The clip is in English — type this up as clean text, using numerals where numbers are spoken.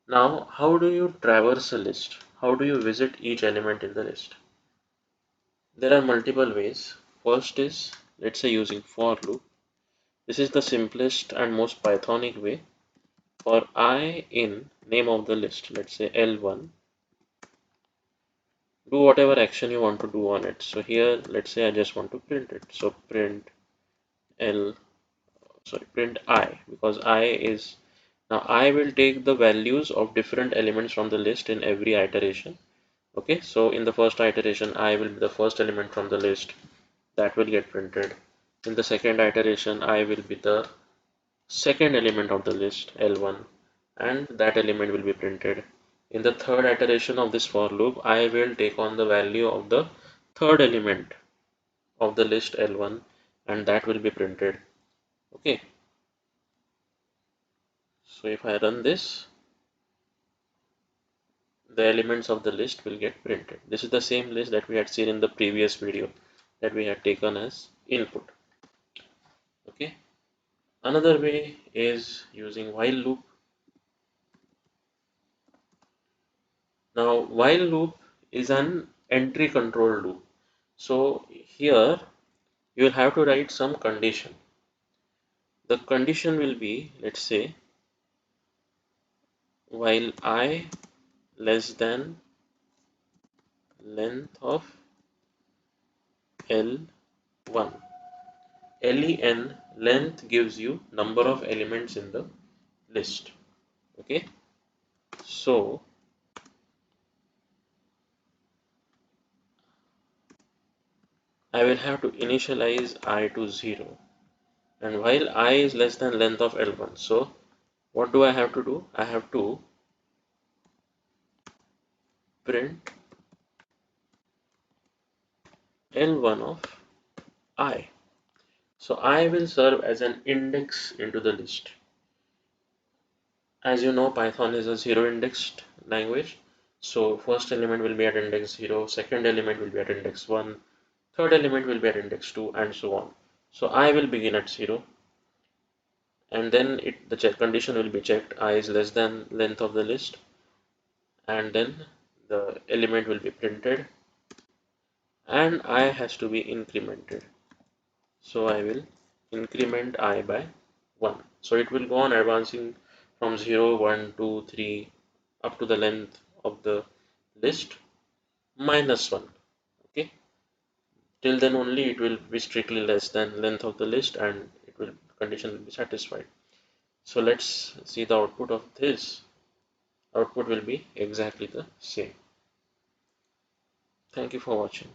Now, how do you traverse a list? How do you visit each element in the list? There are multiple ways. First is, let's say, using for loop. This is the simplest and most Pythonic way. For I in name of the list, let's say L1, do whatever action you want to do on it. So here, let's say I just want to print it. So L, print I, because I is, now I will take the values of different elements from the list in every iteration. Okay, so in the first iteration, I will be the first element from the list that will get printed. In the second iteration, I will be the second element of the list, L1, and that element will be printed. In the third iteration of this for loop, I will take on the value of the third element of the list L1, and that will be printed. Okay, so if I run this, the elements of the list will get printed. This is the same list that we had seen in the previous video that we had taken as input. Okay, another way is using while loop. Now, while loop is an entry control loop. So here you will have to write some condition. The condition will be, let's say, while I less than length of L1. LEN, length, gives you number of elements in the list. Okay, so I will have to initialize I to 0, and while I is less than length of L1, so what do I have to do? I have to print L1 of I. So I will serve as an index into the list. As you know, Python is a zero indexed language. So first element will be at index 0, second element will be at index 1, third element will be at index 2, and so on. So I will begin at 0, and then the condition will be checked. I is less than length of the list, and then the element will be printed, and I has to be incremented. So I will increment I by 1. So it will go on advancing from 0, 1, 2, 3 up to the length of the list minus 1. Okay, till then only it will be strictly less than length of the list, and it will condition will be satisfied. So let's see the output of this. Output will be exactly the same. Thank you for watching.